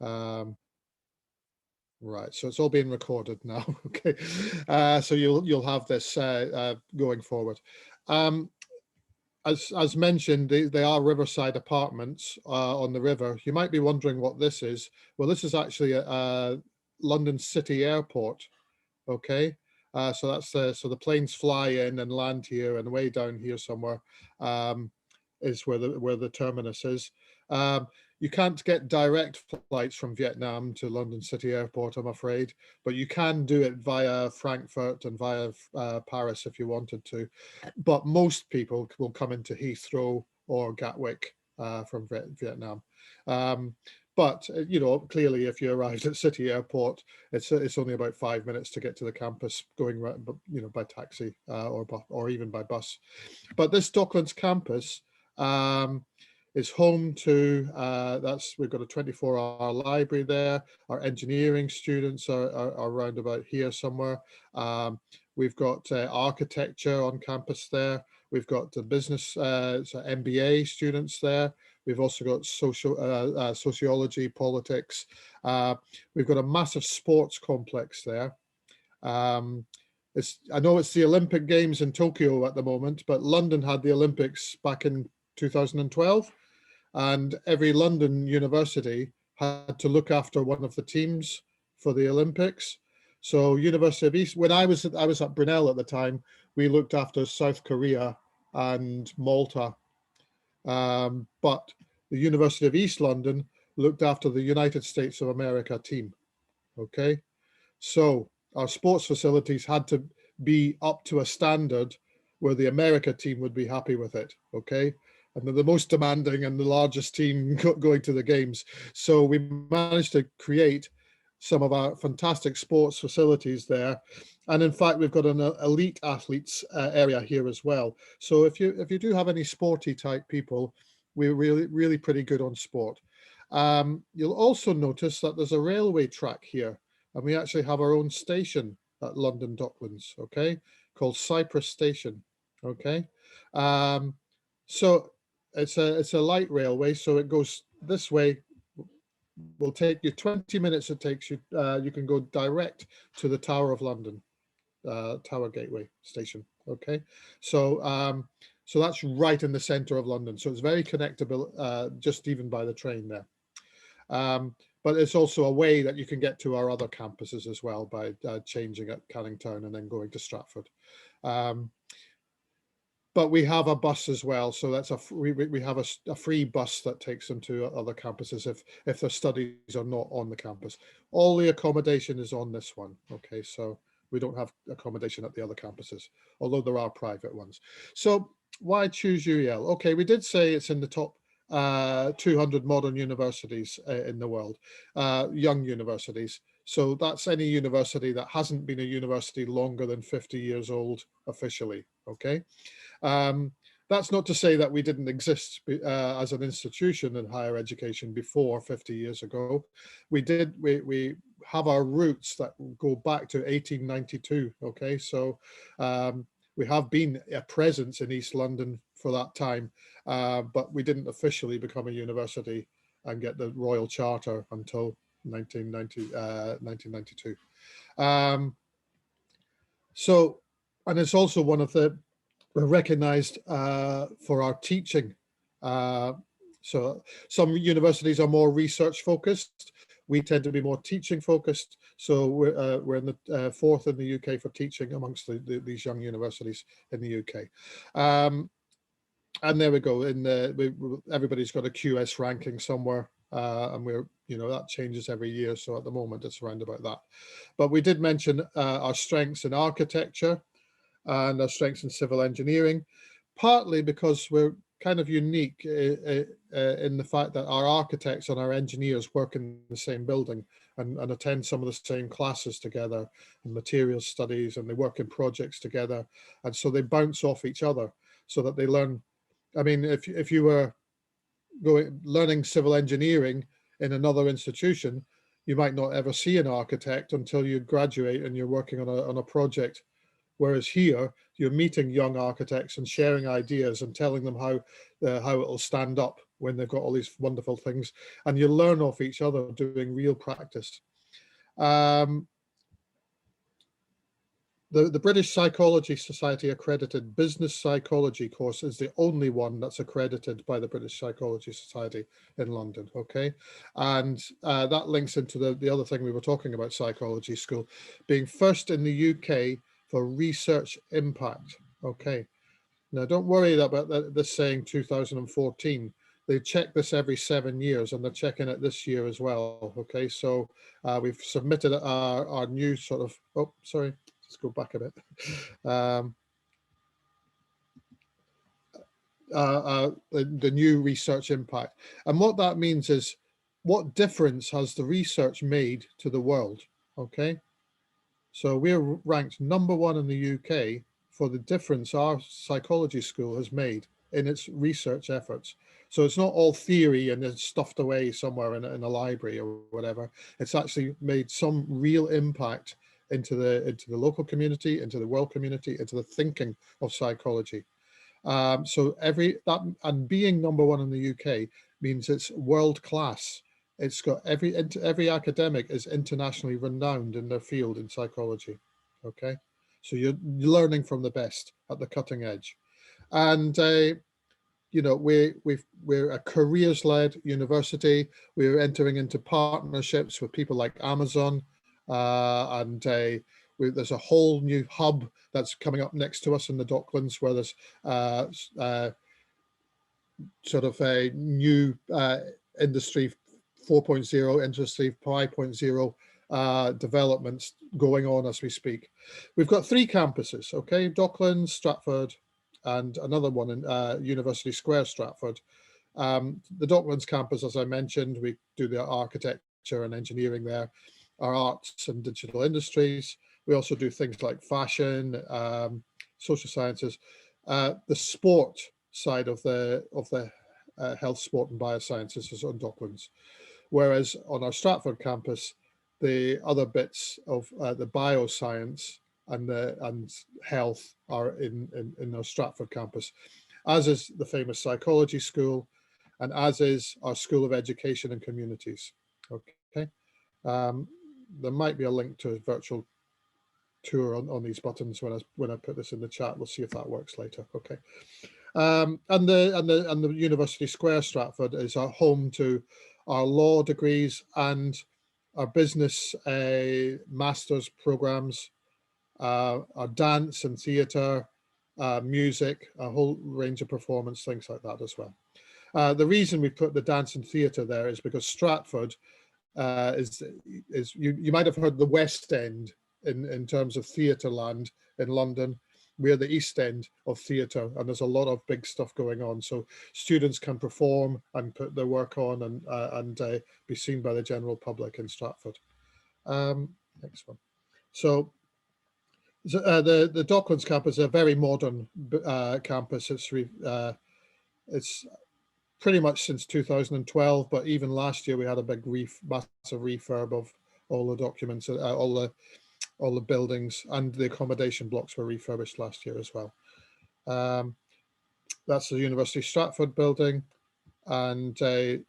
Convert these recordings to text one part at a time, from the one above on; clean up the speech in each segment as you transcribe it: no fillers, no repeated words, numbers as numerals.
Right, so it's all being recorded now. Okay, so you'll have this going forward. As mentioned, they are riverside apartments on the river. You might be wondering what this is. Well, this is actually a London City Airport. Okay, so that's so the planes fly in and land here, and way down here somewhere is where the terminus is. You can't get direct flights from Vietnam to London City Airport, I'm afraid, but you can do it via Frankfurt and via Paris if you wanted to. But most people will come into Heathrow or Gatwick from Vietnam. But you know, clearly, if you arrived at City Airport, it's only about 5 minutes to get to the campus, going you know, by taxi or even by bus. But this Docklands campus is home to we've got a 24-hour library there. Our engineering students are around about here somewhere. We've got architecture on campus there. We've got the business so MBA students there. We've also got sociology, politics. We've got a massive sports complex there. I know it's the Olympic Games in Tokyo at the moment, but London had the Olympics back in 2012, and every London university had to look after one of the teams for the Olympics. So University of East, when I was at Brunel at the time, we looked after South Korea and Malta. But the University of East London looked after the United States of America team. Okay, so our sports facilities had to be up to a standard where the America team would be happy with it. Okay, and they're the most demanding and the largest team going to the games. So we managed to create some of our fantastic sports facilities there. And in fact, we've got an elite athletes area here as well. So if you do have any sporty type people, we're really pretty good on sport. You'll also notice that there's a railway track here, and we actually have our own station at London Docklands, okay, called Cypress Station, okay. So it's a light railway, so it goes this way. Will take you 20 minutes. It takes you. You can go direct to the Tower of London, Tower Gateway Station. Okay, so so that's right in the centre of London. So it's very connectable, just even by the train there. But it's also a way that you can get to our other campuses as well by changing at Canning Town and then going to Stratford. But we have a bus as well, so that's we have a free bus that takes them to other campuses if their studies are not on the campus. All the accommodation is on this one. Okay, so we don't have accommodation at the other campuses, although there are private ones. So why Choose Uel? Okay, we did say it's in the top 200 modern universities in the world, young universities. So that's any university that hasn't been a university longer than 50 years old officially. Okay. That's not to say that we didn't exist as an institution in higher education before 50 years ago. We have our roots that go back to 1892. Okay, so we have been a presence in East London for that time, but we didn't officially become a university and get the Royal Charter until 1992. So, and it's also one of the we're recognized for our teaching. So some universities are more research focused. We tend to be more teaching focused. So we're in the fourth in the UK for teaching amongst these young universities in the UK. And there we go. Everybody's got a QS ranking somewhere, and we're, you know, that changes every year. So at the moment it's around about that. But we did mention our strengths in architecture and our strengths in civil engineering, partly because we're kind of unique in the fact that our architects and our engineers work in the same building and attend some of the same classes together and materials studies, and they work in projects together, and so they bounce off each other so that they learn. I mean, if you were learning civil engineering in another institution, you might not ever see an architect until you graduate and you're working on a project. Whereas here, you're meeting young architects and sharing ideas and telling them how it'll stand up when they've got all these wonderful things, and you learn off each other doing real practice. The British Psychology Society accredited business psychology course is the only one that's accredited by the British Psychology Society in London, okay? And that links into the other thing we were talking about, psychology school, being first in the UK for research impact, okay? Now, don't worry about this saying 2014. They check this every 7 years, and they're checking it this year as well, okay? So we've submitted our new sort of, oh, sorry. Let's go back a bit. The new research impact. And what that means is, what difference has the research made to the world? Okay. So we're ranked #1 in the UK for the difference our psychology school has made in its research efforts. So it's not all theory and it's stuffed away somewhere in a library or whatever. It's actually made some real impact into the local community, into the world community, into the thinking of psychology. So and being #1 in the UK means it's world class. It's got every academic is internationally renowned in their field in psychology. Okay, so you're learning from the best at the cutting edge, and you know, we're a careers-led university. We're entering into partnerships with people like Amazon, and there's a whole new hub that's coming up next to us in the Docklands, where there's sort of a new industry 4.0, industry 5.0 developments going on as we speak. We've got 3 campuses, okay, Docklands, Stratford, and another one in University Square, Stratford. The Docklands campus, as I mentioned, we do the architecture and engineering there, our arts and digital industries. We also do things like fashion, social sciences, the sport side of the health, sport and biosciences is on Docklands. Whereas on our Stratford campus, the other bits of the bioscience and health are in our Stratford campus, as is the famous psychology school, and as is our School of Education and Communities. Okay, there might be a link to a virtual tour on these buttons when I put this in the chat. We'll see if that works later. Okay, and the University Square Stratford is our home to our law degrees and our business master's programs, our dance and theatre, music, a whole range of performance, things like that as well. The reason we put the dance and theatre there is because Stratford is you might have heard the West End in terms of theatre land in London. We're the East End of theatre, and there's a lot of big stuff going on. So students can perform and put their work on and be seen by the general public in Stratford. Next one. So the Docklands campus is a very modern campus. It's pretty much since 2012, but even last year we had a big massive refurb of all the documents, all the buildings, and the accommodation blocks were refurbished last year as well. That's the University of Stratford building, and the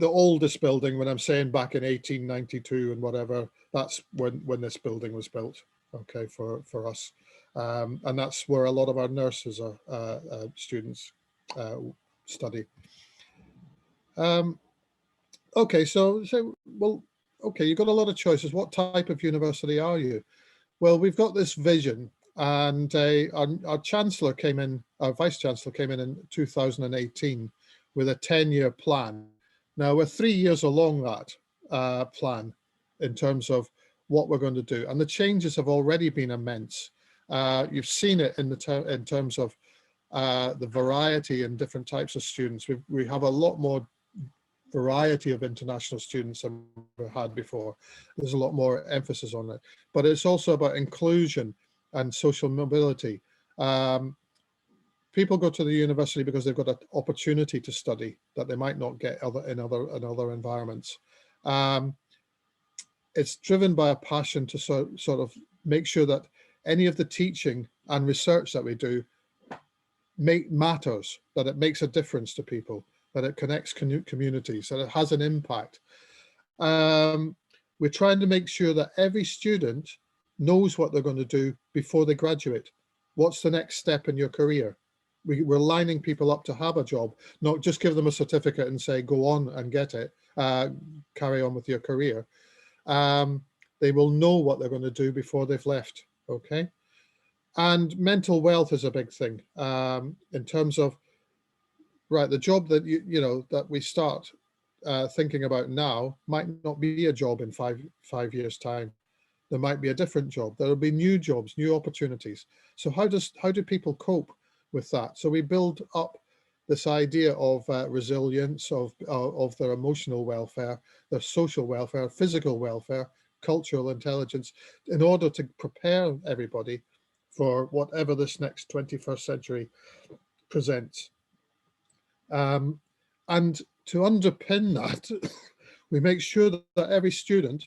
oldest building, when I'm saying back in 1892 and whatever, that's when this building was built. Okay, for us, and that's where a lot of our nurses are students study. Okay, so well, okay, you've got a lot of choices. What type of university are you? Well, we've got this vision, and our chancellor came in, our vice chancellor came in 2018 with a 10-year plan. Now we're 3 years along that plan in terms of what we're going to do, and the changes have already been immense. You've seen it in terms of the variety and different types of students. We have a lot more variety of international students than we had before. There's a lot more emphasis on it, but it's also about inclusion and social mobility. People go to the university because they've got an opportunity to study that they might not get in other environments. It's driven by a passion to sort of make sure that any of the teaching and research that we do matters, that it makes a difference to people. that it connects communities, that it has an impact. We're trying to make sure that every student knows what they're going to do before they graduate. What's the next step in your career? We're lining people up to have a job, not just give them a certificate and say, go on and get it, carry on with your career. They will know what they're going to do before they've left, okay? And mental wealth is a big thing in terms of, right, the job that that we start thinking about now might not be a job in five years' time. There might be a different job. There will be new jobs, new opportunities. So how do people cope with that? So we build up this idea of resilience, of their emotional welfare, their social welfare, physical welfare, cultural intelligence, in order to prepare everybody for whatever this next 21st century presents. And to underpin that, we make sure that every student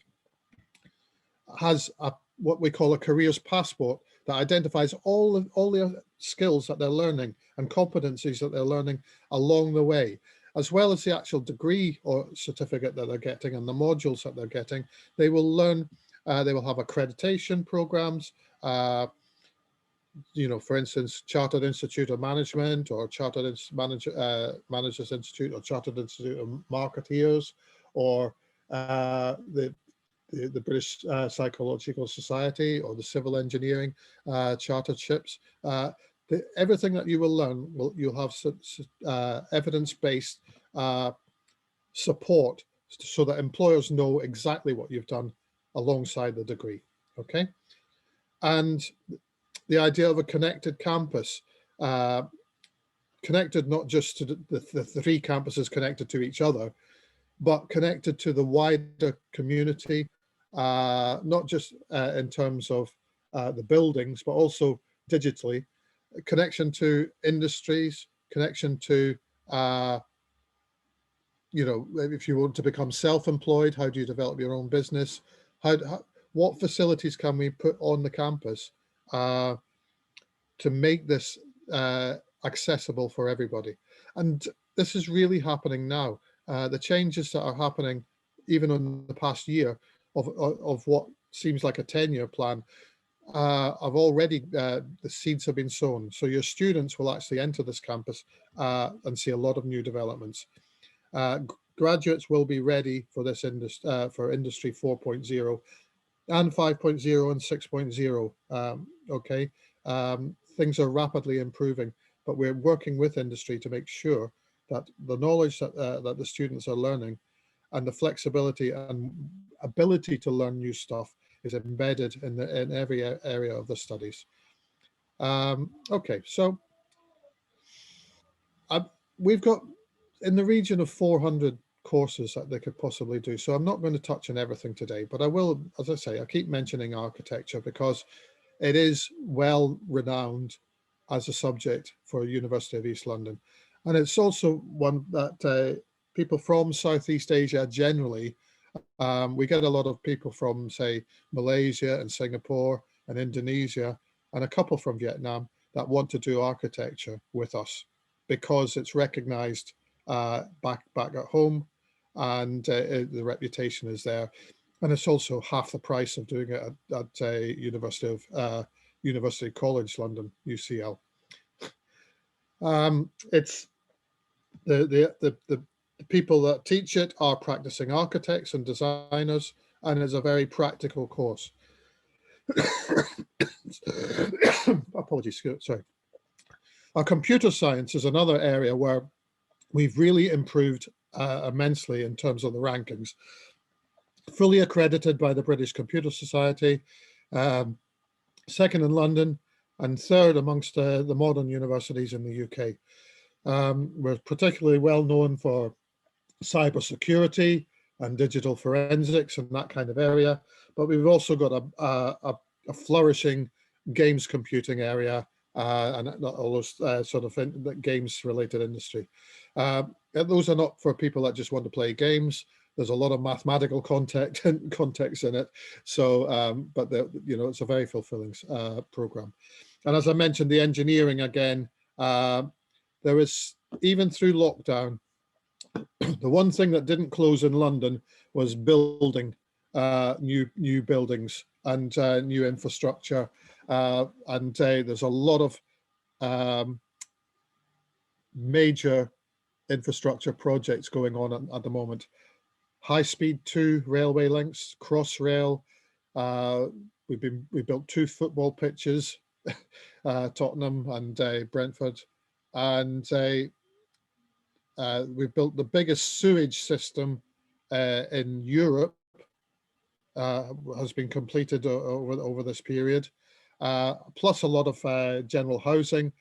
has what we call a careers passport that identifies all the skills that they're learning and competencies that they're learning along the way, as well as the actual degree or certificate that they're getting and the modules that they're getting. They will learn, they will have accreditation programs, for instance, Chartered Institute of Management or Chartered Managers Institute or Chartered Institute of Marketeers, or the British Psychological Society or the Civil Engineering charterships. Everything that you will learn, you'll have evidence-based support so that employers know exactly what you've done alongside the degree, okay? And the idea of a connected campus, connected not just to the three campuses connected to each other, but connected to the wider community, not just in terms of the buildings, but also digitally, connection to industries, connection to, if you want to become self-employed, how do you develop your own business? What facilities can we put on the campus to make this accessible for everybody? And this is really happening now. The changes that are happening even in the past year of what seems like a 10-year plan have already, the seeds have been sown. So your students will actually enter this campus and see a lot of new developments. Graduates will be ready for this for Industry 4.0 and 5.0 and 6.0, okay? Things are rapidly improving, but we're working with industry to make sure that the knowledge that the students are learning and the flexibility and ability to learn new stuff is embedded in every area of the studies. Okay, so we've got in the region of 400 courses that they could possibly do. So I'm not going to touch on everything today, but I will, as I say, I keep mentioning architecture because it is well renowned as a subject for University of East London. And it's also one that people from Southeast Asia generally, we get a lot of people from, say, Malaysia and Singapore and Indonesia, and a couple from Vietnam that want to do architecture with us because it's recognized back at home, and the reputation is there. And it's also half the price of doing it at University College London, UCL. It's the people that teach it are practicing architects and designers, and it's a very practical course. Apologies, sorry. Our computer science is another area where we've really improved immensely in terms of the rankings. Fully accredited by the British Computer Society, second in London, and third amongst the modern universities in the UK. We're particularly well known for cybersecurity and digital forensics and that kind of area, but we've also got a flourishing games computing area and all those sort of games-related industry. Those are not for people that just want to play games. There's a lot of mathematical context in it. So, but it's a very fulfilling program. And as I mentioned, the engineering again, there is, even through lockdown, The one thing that didn't close in London was building new buildings and new infrastructure. And there's a lot of major infrastructure projects going on at the moment. High-speed 2 railway links, Crossrail. We built 2 football pitches, Tottenham and Brentford, and we built the biggest sewage system in Europe. Has been completed over this period, plus a lot of general housing.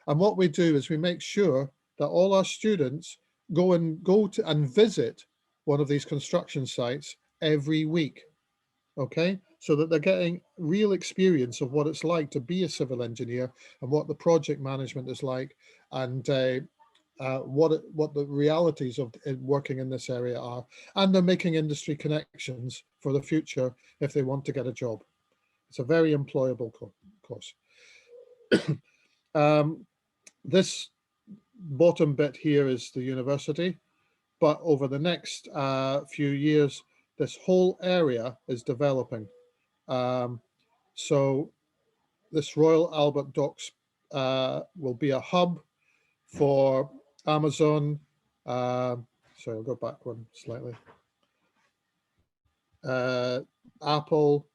And what we do is we make sure that all our students go to and visit one of these construction sites every week, okay? So that they're getting real experience of what it's like to be a civil engineer and what the project management is like, and what the realities of working in this area are, and they're making industry connections for the future if they want to get a job. It's a very employable course. This bottom bit here is the university, but over the next few years, this whole area is developing. So this Royal Albert Docks will be a hub for Amazon. Sorry, I'll go back one slightly. Apple,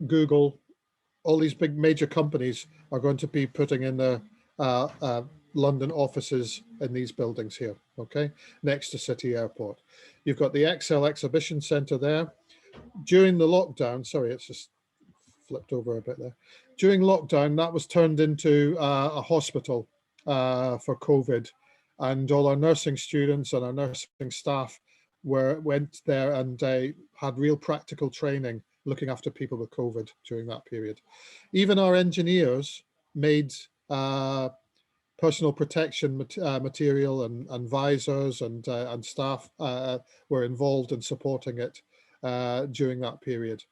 Google, all these big major companies are going to be putting in their London offices in these buildings here, okay, next to City Airport. You've got the Excel Exhibition Centre there. During the lockdown, sorry, it's just flipped over a bit there. During lockdown, that was turned into a hospital for COVID, and all our nursing students and our nursing staff went there and had real practical training looking after people with COVID during that period. Even our engineers made personal protection material and visors, and staff were involved in supporting it during that period.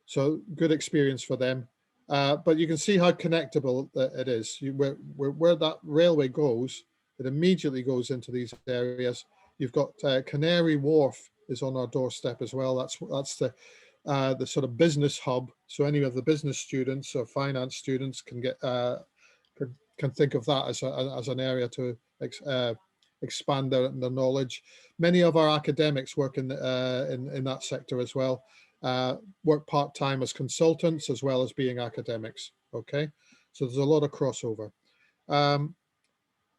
So good experience for them. But you can see how connectable it is. Where that railway goes, it immediately goes into these areas. You've got Canary Wharf is on our doorstep as well. That's the sort of business hub. So any of the business students or finance students can get can think of that as an area to expand their knowledge. Many of our academics work in that sector as well. Work part-time as consultants as well as being academics, okay? So there's a lot of crossover.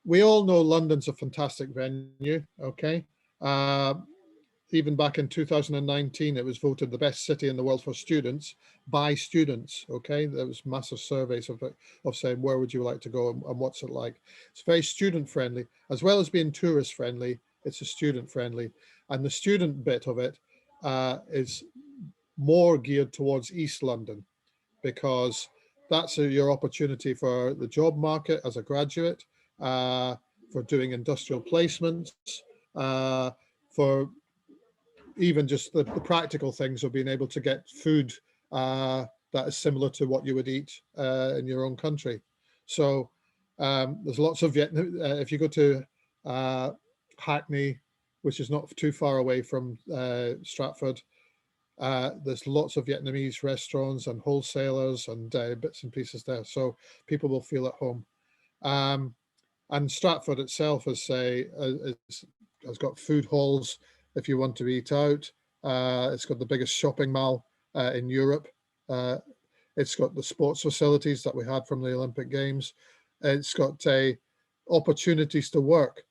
We all know London's a fantastic venue, okay? Even back in 2019, it was voted the best city in the world for students by students, okay? There was massive surveys of saying, where would you like to go and what's it like? It's very student friendly, as well as being tourist friendly, it's a student friendly. And the student bit of it is more geared towards East London, because that's your opportunity for the job market as a graduate, for doing industrial placements, for even just the practical things of being able to get food that is similar to what you would eat in your own country. So there's lots of if you go to Hackney, which is not too far away from Stratford, there's lots of Vietnamese restaurants and wholesalers and bits and pieces there, so people will feel at home. And Stratford itself has got food halls if you want to eat out. It's got the biggest shopping mall in Europe. It's got the sports facilities that we had from the Olympic Games. It's got opportunities to work.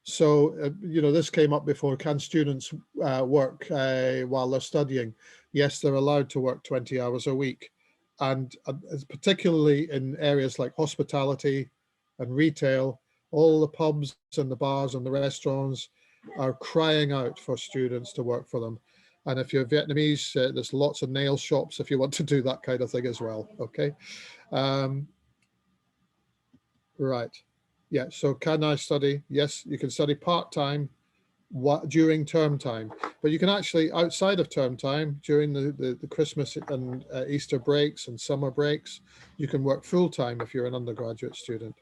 So, this came up before. Can students work while they're studying? Yes, they're allowed to work 20 hours a week. And particularly in areas like hospitality and retail, all the pubs and the bars and the restaurants are crying out for students to work for them. And if you're Vietnamese, there's lots of nail shops if you want to do that kind of thing as well, okay? Right. Yeah, so can I study? Yes, you can study part-time during term time. But you can actually, outside of term time, during the Christmas and Easter breaks and summer breaks, you can work full time if you're an undergraduate student.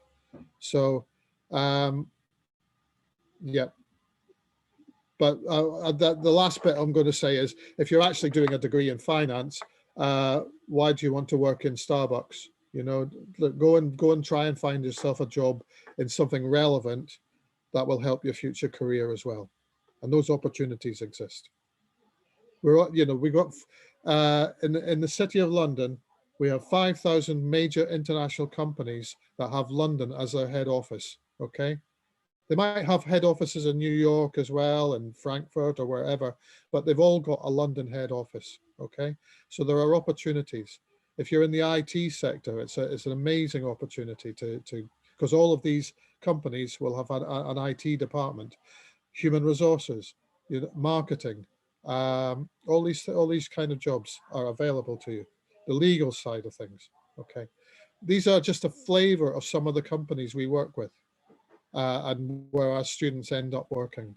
So, yeah. But the last bit I'm going to say is, if you're actually doing a degree in finance, why do you want to work in Starbucks? You know, look, go and try and find yourself a job in something relevant that will help your future career as well. And those opportunities exist. We got in the city of London, we have 5,000 major international companies that have London as their head office. Okay. They might have head offices in New York as well, and Frankfurt or wherever, but they've all got a London head office, okay? So there are opportunities. If you're in the IT sector, it's an amazing opportunity because all of these companies will have an IT department, human resources, marketing, all these kind of jobs are available to you. The legal side of things, okay? These are just a flavor of some of the companies we work with. And where our students end up working,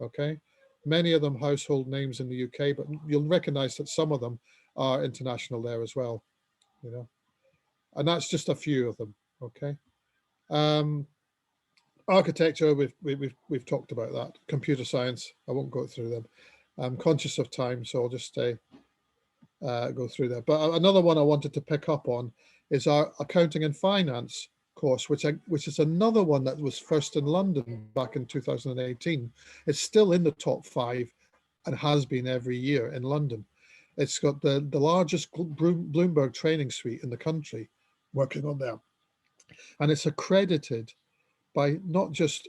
okay? Many of them household names in the UK, but you'll recognize that some of them are international there as well, and that's just a few of them, okay? Architecture, we've talked about that. Computer science, I won't go through them. I'm conscious of time, so I'll just go through that. But another one I wanted to pick up on is our accounting and finance course, which is another one that was first in London back in 2018. It's still in the top 5 and has been every year in London. It's got the largest Bloomberg training suite in the country working on there. And it's accredited by not just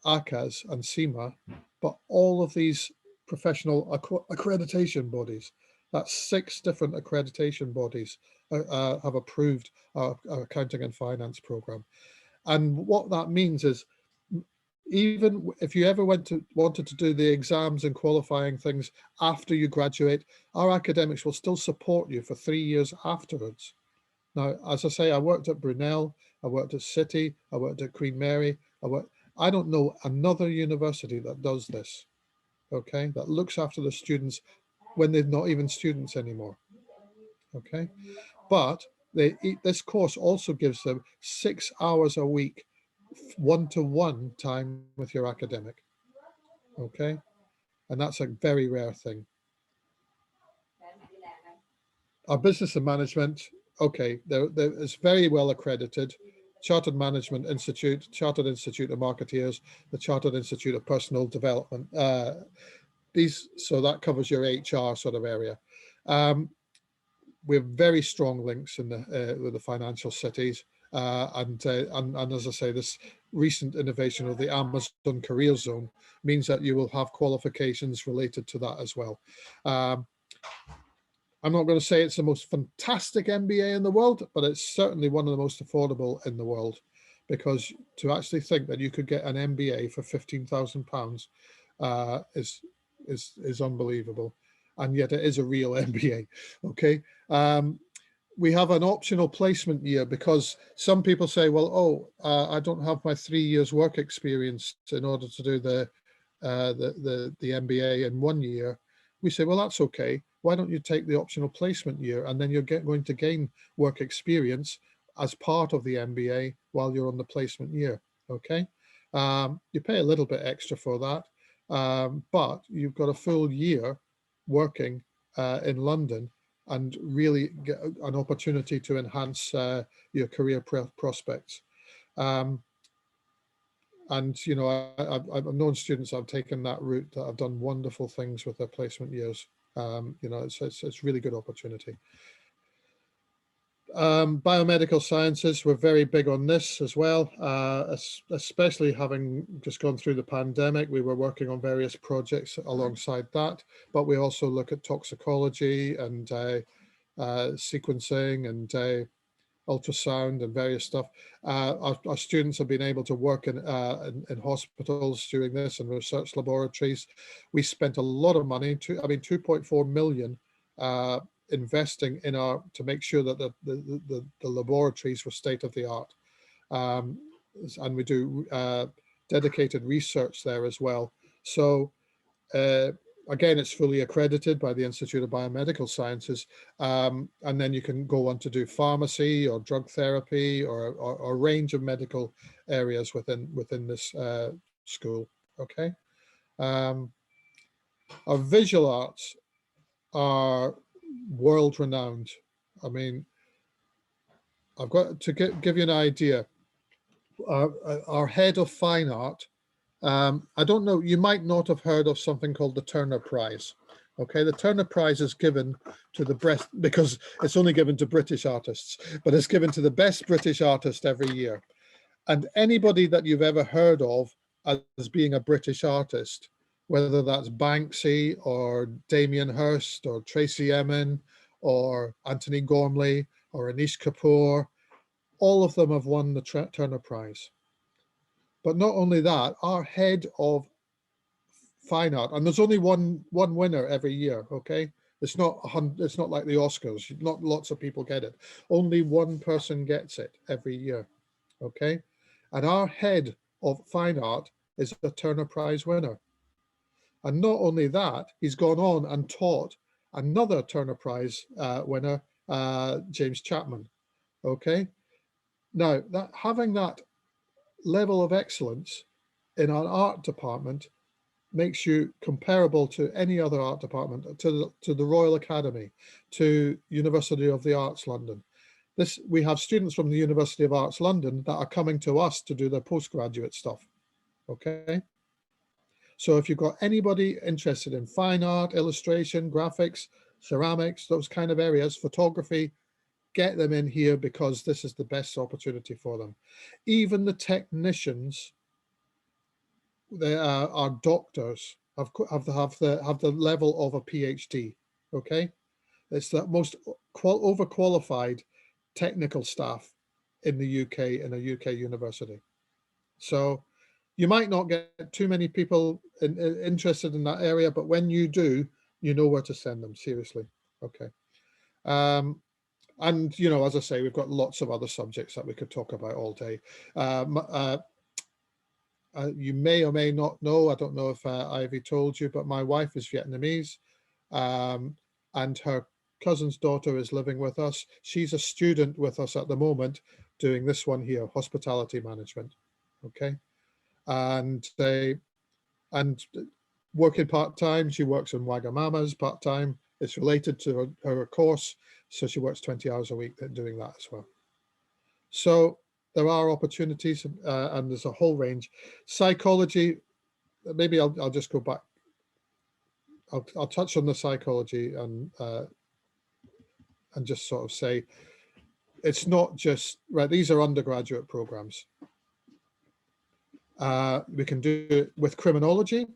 ACAS and CIMA, but all of these professional accreditation bodies. That's 6 different accreditation bodies have approved our accounting and finance program. And what that means is, even if you ever wanted to do the exams and qualifying things after you graduate, our academics will still support you for 3 years afterwards. Now, as I say, I worked at Brunel, I worked at City, I worked at Queen Mary, I don't know another university that does this, okay, that looks after the students when they're not even students anymore, okay? But this course also gives them 6 hours a week, one-to-one time with your academic, okay? And that's a very rare thing. Our business and management, okay, it's very well accredited. Chartered Management Institute, Chartered Institute of Marketeers, the Chartered Institute of Personal Development. So that covers your HR sort of area. We have very strong links with the financial cities. And as I say, this recent innovation of the Amazon Career Zone means that you will have qualifications related to that as well. I'm not going to say it's the most fantastic MBA in the world, but it's certainly one of the most affordable in the world, because to actually think that you could get an MBA for £15,000 is unbelievable, and yet it is a real MBA. Okay, we have an optional placement year, because some people say, well, I don't have my 3 years work experience in order to do the MBA in 1 year. We say, well, that's okay. Why don't you take the optional placement year, and then you're going to gain work experience as part of the MBA while you're on the placement year, okay? You pay a little bit extra for that, but you've got a full year working in London and really get an opportunity to enhance your career prospects. And, I've known students that have taken that route that have done wonderful things with their placement years. It's really good opportunity. Biomedical Sciences, we're very big on this as well, especially having just gone through the pandemic. We were working on various projects alongside that, but we also look at toxicology and sequencing and ultrasound and various stuff. Our students have been able to work in hospitals during this and research laboratories. We spent a lot of money, 2.4 million investing in to make sure that the laboratories were state of the art. And we do dedicated research there as well. So again, it's fully accredited by the Institute of Biomedical Sciences. And then you can go on to do pharmacy or drug therapy or a range of medical areas within this school. Okay. Our visual arts are world renowned. I mean, I've got to give you an idea. Our head of fine art, I don't know, you might not have heard of something called the Turner Prize. Okay, the Turner Prize is given to the best, because it's only given to British artists, but it's given to the best British artist every year. And anybody that you've ever heard of as being a British artist, whether that's Banksy or Damien Hirst or Tracy Emin or Anthony Gormley or Anish Kapoor, all of them have won the Turner Prize. But not only that, our head of fine art, and there's only one winner every year. Okay, it's not like the Oscars. Not lots of people get it. Only one person gets it every year. Okay, and our head of fine art is a Turner Prize winner. And not only that, he's gone on and taught another Turner Prize winner, James Chapman. Okay, now having that level of excellence in our art department makes you comparable to any other art department, to the Royal Academy, to University of the Arts London. We have students from the University of Arts London that are coming to us to do their postgraduate stuff. Okay. So if you've got anybody interested in fine art, illustration, graphics, ceramics, those kind of areas, photography, get them in here, because this is the best opportunity for them. Even the technicians, they are doctors, have the level of a PhD. Okay, it's the most overqualified technical staff in the UK, in a UK university. So you might not get too many people interested in that area, but when you do, you know where to send them. Seriously. Okay. And you know, as I say, we've got lots of other subjects that we could talk about all day. You may or may not know, I don't know if Ivy told you, but my wife is Vietnamese, and her cousin's daughter is living with us. She's a student with us at the moment, doing this one here, hospitality management. Okay, and working part-time. She works in Wagamama's part-time. It's related to her course, so she works 20 hours a week doing that as well. So there are opportunities, and there's a whole range. Psychology, maybe I'll just go back. I'll touch on the psychology and just sort of say, it's not just, right, these are undergraduate programs. We can do it with criminology.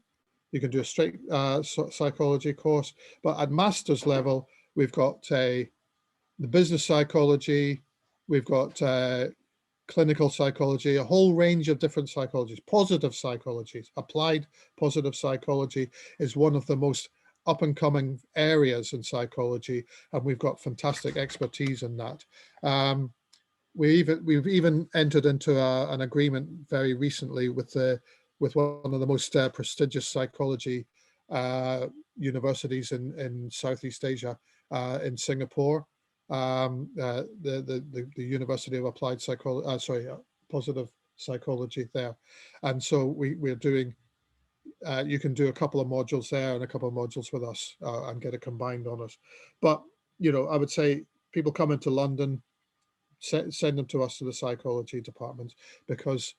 You can do a straight psychology course, but at master's level, we've got the business psychology, we've got clinical psychology, a whole range of different psychologies. Positive psychology, applied positive psychology is one of the most up and coming areas in psychology, and we've got fantastic expertise in that. We've even entered into an agreement very recently with one of the most prestigious psychology universities in Southeast Asia, in Singapore, the University of Applied Psychology, Positive Psychology there. And so we're doing, you can do a couple of modules there and a couple of modules with us and get a combined honours. But, you know, I would say people come into London, send them to us, to the psychology department, because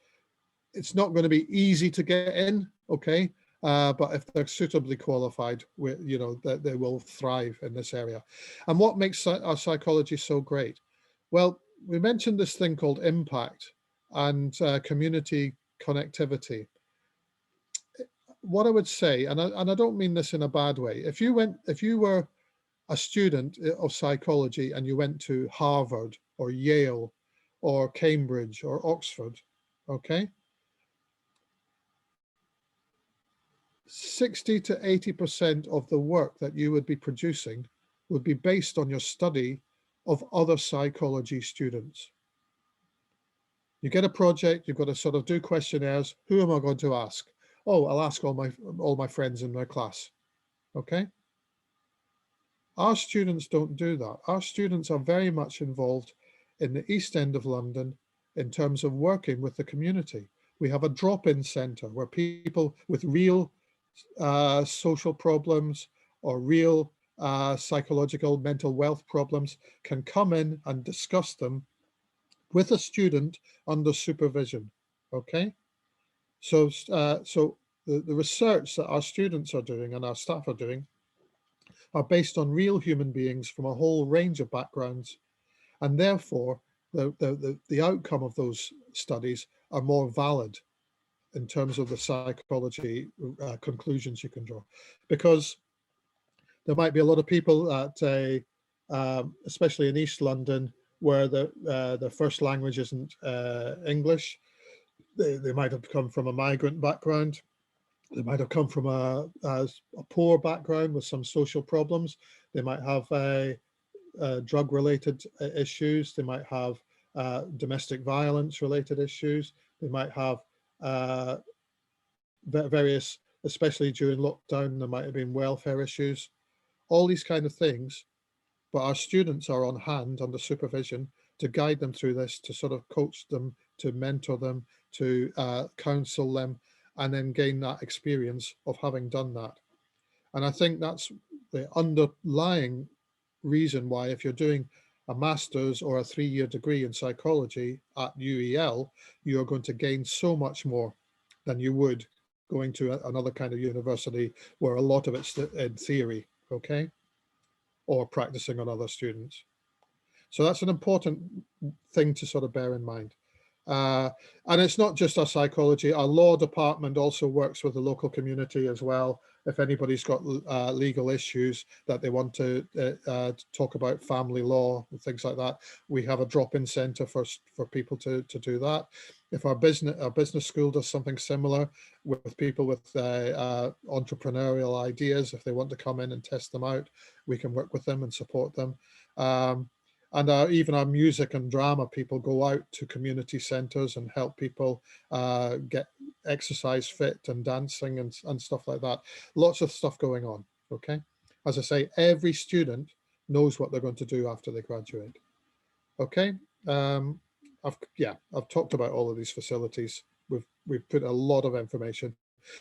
it's not going to be easy to get in. Okay. But if they're suitably qualified, you know, that they will thrive in this area. And what makes our psychology so great? Well, we mentioned this thing called impact and community connectivity. What I would say, and I don't mean this in a bad way, if you were a student of psychology and you went to Harvard or Yale or Cambridge or Oxford, okay, 60 to 80% of the work that you would be producing would be based on your study of other psychology students. You get a project, you've got to sort of do questionnaires. Who am I going to ask? Oh, I'll ask all my friends in my class. okay? Our students don't do that. Our students are very much involved in the East End of London in terms of working with the community. We have a drop-in centre where people with real social problems or real psychological mental wealth problems can come in and discuss them with a student under supervision, okay? So, the research that our students are doing and our staff are doing are based on real human beings from a whole range of backgrounds, and therefore the outcome of those studies are more valid in terms of the psychology conclusions you can draw. Because there might be a lot of people at especially in East London, where the first language isn't English. They might have come from a migrant background. They might have come from a poor background with some social problems. They might have drug-related issues. They might have domestic violence-related issues. They might have various, especially during lockdown, there might have been welfare issues. All these kind of things, but our students are on hand under supervision to guide them through this, to sort of coach them, to mentor them, to counsel them, and then gain that experience of having done that. And I think that's the underlying reason why, if you're doing a master's or a 3-year degree in psychology at UEL, you're going to gain so much more than you would going to another kind of university where a lot of it's in theory, okay, or practicing on other students. So that's an important thing to sort of bear in mind. And it's not just our psychology, our law department also works with the local community as well. If anybody's got legal issues that they want to talk about family law and things like that, we have a drop-in centre for people to do that. If our business school does something similar with people with entrepreneurial ideas, if they want to come in and test them out, we can work with them and support them. And even our music and drama people go out to community centres and help people get exercise fit and dancing and stuff like that. Lots of stuff going on, okay? As I say, every student knows what they're going to do after they graduate, okay? I've talked about all of these facilities. We've put a lot of information.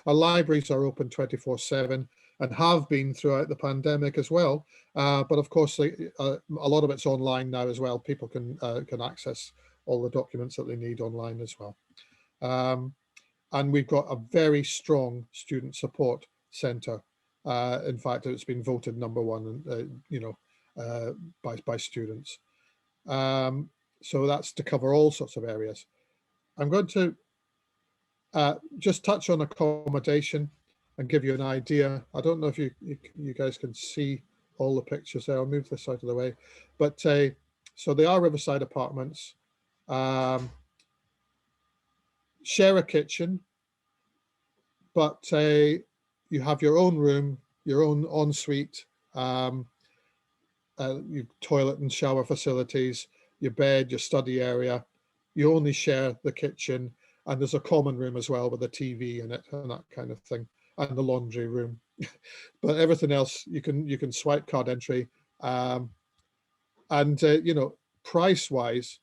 Our libraries are open 24/7 and have been throughout the pandemic as well. But of course, a lot of it's online now as well. People can access all the documents that they need online as well. And we've got a very strong student support centre. In fact, it's been voted #1, by students. So that's to cover all sorts of areas. I'm going to just touch on accommodation and give you an idea. I don't know if you guys can see all the pictures there. I'll move this out of the way. But so they are Riverside apartments. Share a kitchen, but you have your own room, your own ensuite, your toilet and shower facilities, your bed, your study area. You only share the kitchen, and there's a common room as well with a TV in it and that kind of thing, and the laundry room. But everything else you can swipe card entry, and price wise,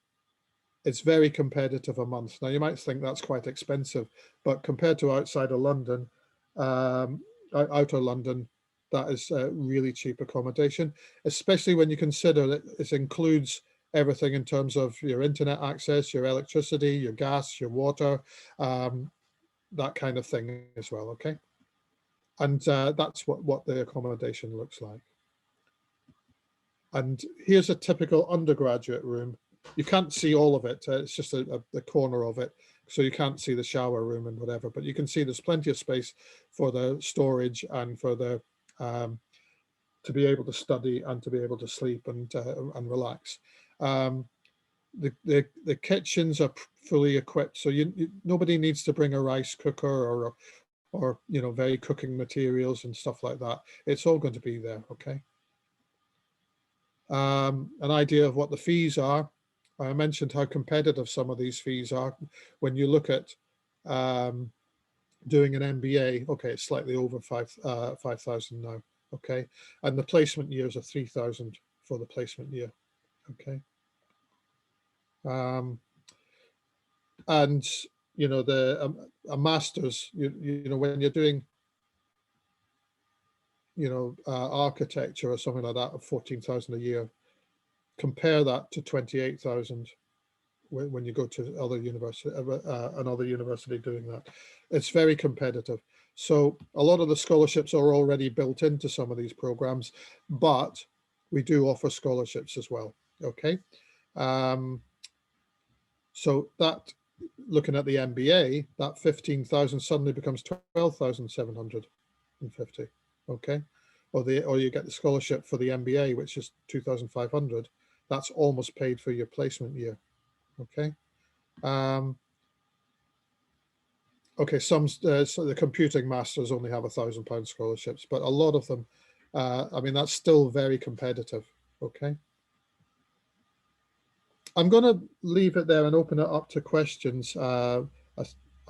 it's very competitive a month. Now you might think that's quite expensive, but compared to outside of London, outer London, that is really cheap accommodation, especially when you consider that it includes everything in terms of your internet access, your electricity, your gas, your water, that kind of thing as well, okay? And that's what the accommodation looks like. And here's a typical undergraduate room. You can't see all of it. It's just the corner of it. So you can't see the shower room and whatever, but you can see there's plenty of space for the storage and for the to be able to study and to be able to sleep and relax. The kitchens are fully equipped, so nobody needs to bring a rice cooker or very cooking materials and stuff like that. It's all going to be there, okay? An idea of what the fees are. I mentioned how competitive some of these fees are. When you look at doing an MBA, okay, it's slightly over 5,000 now, Okay, and the placement years are 3,000 for the placement year. Okay, and you know a master's, you know, when you're doing, you know, architecture or something like that of 14,000 a year, compare that to 28,000 when you go to other university, another university doing that. It's very competitive. So a lot of the scholarships are already built into some of these programs, but we do offer scholarships as well. Okay. So that, looking at the MBA, that 15,000 suddenly becomes 12,750. Okay. Or you get the scholarship for the MBA, which is 2,500. That's almost paid for your placement year. Okay. Okay, so the computing masters only have £1,000 scholarships, but a lot of them, I mean, that's still very competitive. Okay. I'm going to leave it there and open it up to questions. I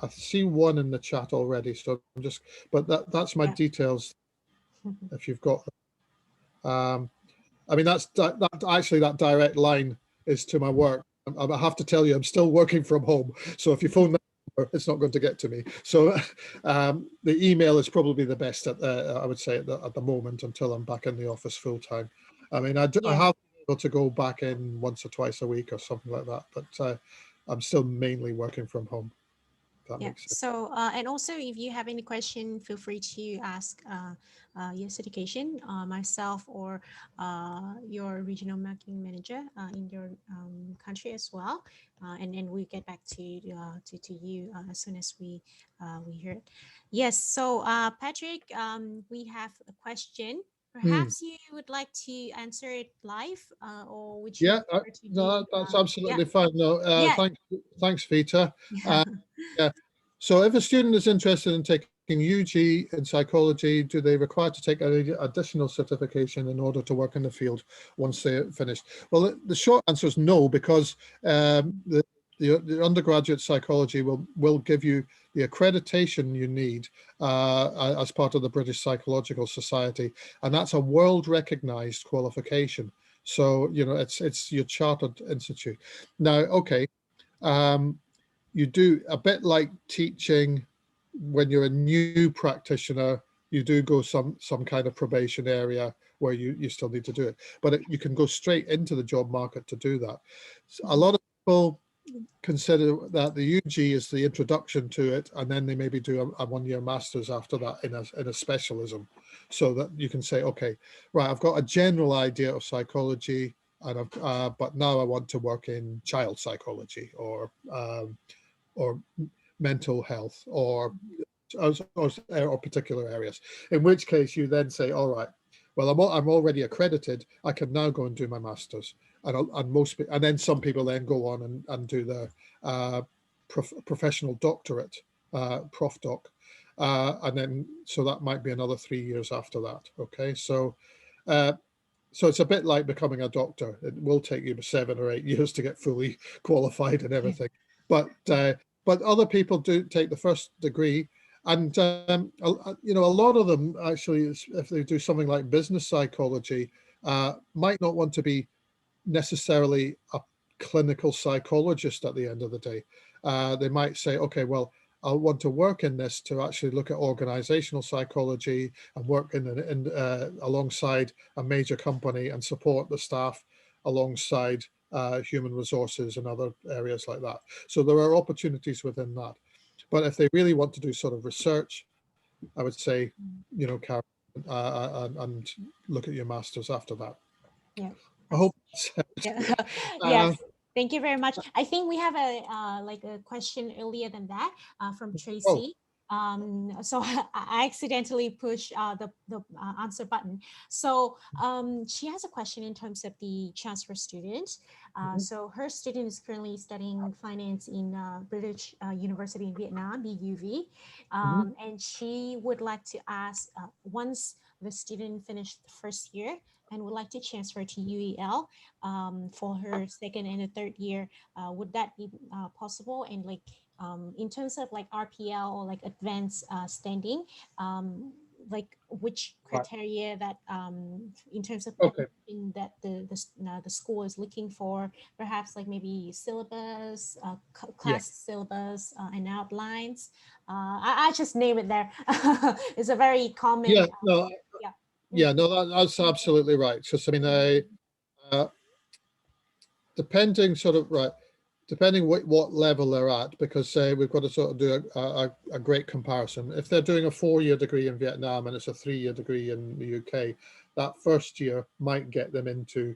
see one in the chat already, so I'm just, but that's my details if you've got them. I mean, that actually that direct line is to my work. I have to tell you, I'm still working from home. So if you phone that number, it's not going to get to me. So the email is probably the best, I would say, at the moment, until I'm back in the office full time. I mean, I have been able to go back in once or twice a week or something like that, but I'm still mainly working from home. That makes sense. So and also, if you have any question, feel free to ask your education, myself, or your regional marketing manager in your country as well, and then we get back to you as soon as we hear it. Yes. So Patrick, we have a question. Perhaps you would like to answer it live, or would you Yeah, prefer to no, do? that's Yeah. absolutely fine. No, Yeah. thanks, Vita. Yeah. So if a student is interested in taking UG in psychology, do they require to take any additional certification in order to work in the field once they're finished? Well, the short answer is no, because the undergraduate psychology will give you the accreditation you need as part of the British Psychological Society, and that's a world recognized qualification. So, you know, it's your chartered institute. Now, okay, you do a bit like teaching when you're a new practitioner, you do go some kind of probation area where you still need to do it, but you can go straight into the job market to do that. So a lot of people consider that the UG is the introduction to it, and then they maybe do a one-year master's after that in a specialism, so that you can say, okay, right, I've got a general idea of psychology, and but now I want to work in child psychology or mental health or particular areas. In which case, you then say, all right, well, I'm already accredited. I can now go and do my masters, and then some people then go on and do the professional doctorate, prof doc, and then so that might be another 3 years after that. Okay, so. So it's a bit like becoming a doctor. It will take you 7 or 8 years to get fully qualified and everything, but other people do take the first degree, and you know, a lot of them actually, if they do something like business psychology, might not want to be necessarily a clinical psychologist at the end of the day. They might say, okay, well, I want to work in this to actually look at organizational psychology and work alongside a major company and support the staff alongside human resources and other areas like that. So there are opportunities within that. But if they really want to do sort of research, I would say, you know, carry and look at your masters after that. Yeah. I hope. Yeah. Uh, Yes. Thank you very much. I think we have a like a question earlier than that from oh. Tracy. So I accidentally pushed the answer button. So she has a question in terms of the transfer student. So her student is currently studying finance in British University in Vietnam, BUV, Mhm. and she would like to ask once the student finished the first year and would like to transfer to UEL for her second and a third year. Would that be possible? And like in terms of like RPL or like advanced standing, like which Right. criteria that in terms of Okay. admission that the school is looking for, perhaps like maybe syllabus, Yeah. class syllabus, and outlines. I just name it there. It's a very common Yeah. No. yeah. Yeah. No. That's absolutely right. So, I mean, uh, depending sort of right, depending what level they're at, because say we've got to sort of do a great comparison. If they're doing a 4-year degree in Vietnam and it's a 3-year degree in the UK, that first year might get them into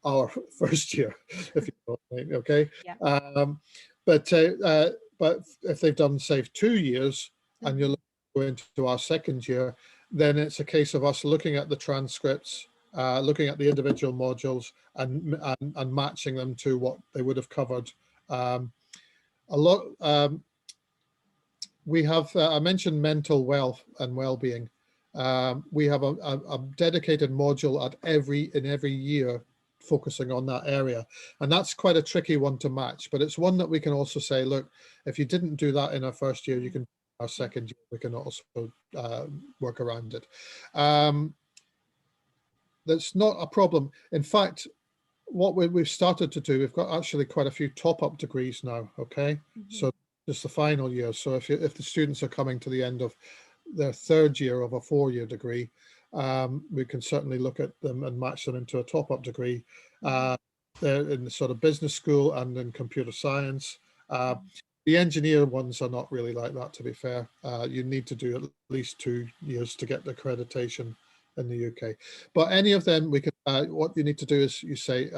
our first year, if you know what I mean, okay. Yeah. Um, but if they've done say 2 years and you're going into our second year, then it's a case of us looking at the transcripts, looking at the individual modules and matching them to what they would have covered. Um, a lot. We have. I mentioned mental wealth and well-being. We have a dedicated module at every year focusing on that area, and that's quite a tricky one to match. But it's one that we can also say, look, if you didn't do that in our first year, you can. Our second year, we can also work around it. That's not a problem. In fact, what we've started to do, we've got actually quite a few top-up degrees now, okay? So just the final year. So if the students are coming to the end of their third year of a 4-year degree, we can certainly look at them and match them into a top-up degree. They're in the sort of business school and in computer science. The engineer ones are not really like that, to be fair. You need to do at least 2 years to get the accreditation in the UK. But any of them, we can. What you need to do is you say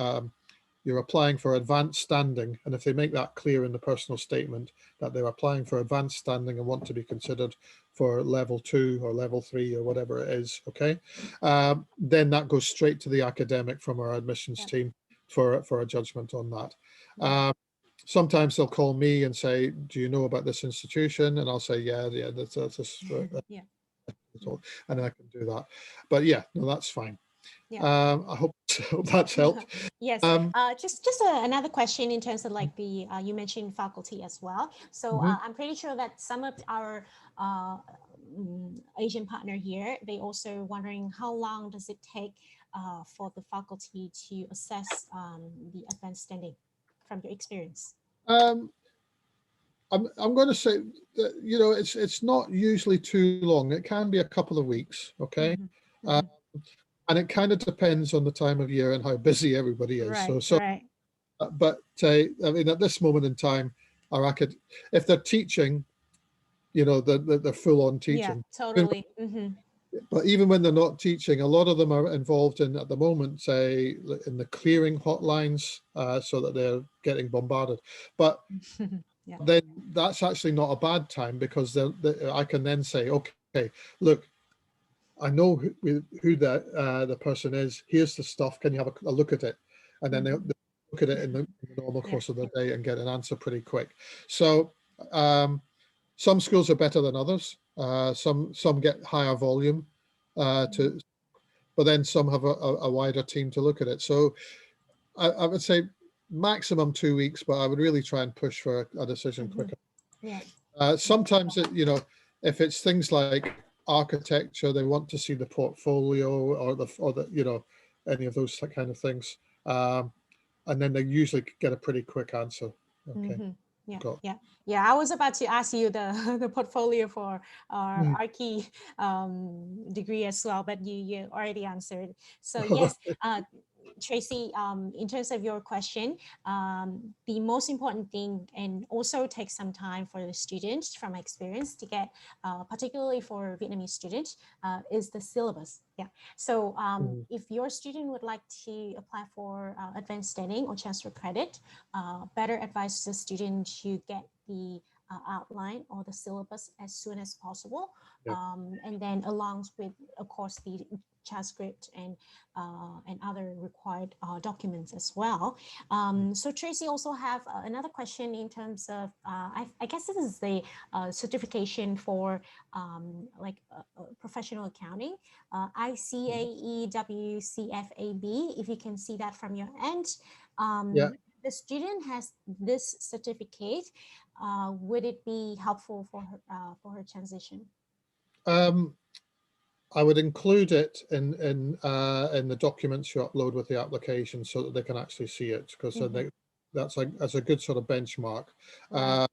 you're applying for advanced standing, and if they make that clear in the personal statement that they're applying for advanced standing and want to be considered for level 2 or level 3 or whatever it is, okay, then that goes straight to the academic from our admissions team for a judgment on that. Sometimes they'll call me and say, "Do you know about this institution?" And I'll say, "Yeah, that's Yeah. and I can do that." But yeah, no, that's fine. Yeah. I hope that's helped. Yes. Just another question in terms of like the you mentioned faculty as well. So I'm pretty sure that some of our Asian partner here, they also wondering how long does it take for the faculty to assess the advanced standing from your experience? Um, I'm going to say that, it's not usually too long. It can be a couple of weeks, okay? Uh, and it kind of depends on the time of year and how busy everybody is. Right. So, Right. but I mean, at this moment in time, if they're teaching, they're full on Yeah. teaching. Totally. But even when they're not teaching, a lot of them are involved in, at the moment, say, in the clearing hotlines, so that they're getting bombarded. But Yeah. then that's actually not a bad time, because I can then say, okay, look, I know who the person is. Here's the stuff. Can you have a look at it? And then they'll look at it in the normal Yeah. course of the day and get an answer pretty quick. So some schools are better than others. Some get higher volume, but then some have a wider team to look at it. So I would say maximum 2 weeks, but I would really try and push for a decision quicker. Yeah. Sometimes if it's things like architecture, they want to see the portfolio or any of those kind of things, and then they usually get a pretty quick answer. Okay. Yeah, Got. yeah. I was about to ask you the the portfolio for our Mm. Archi degree as well, but you already answered. So yes, Tracy, in terms of your question, the most important thing, and also takes some time for the students from my experience to get, particularly for Vietnamese students, is the syllabus. Yeah. So if your student would like to apply for advanced studying or transfer credit, better advise the student to get the outline or the syllabus as soon as possible, Yeah. and then along with, of course, the transcript and other required documents as well. So Tracy also have another question in terms of, I guess this is the certification for like professional accounting, ICAE WCFAB, if you can see that from your end. Yeah. The student has this certificate. Would it be helpful for her transition? Um, I would include it in the documents you upload with the application so that they can actually see it, because that's a good sort of benchmark. Right.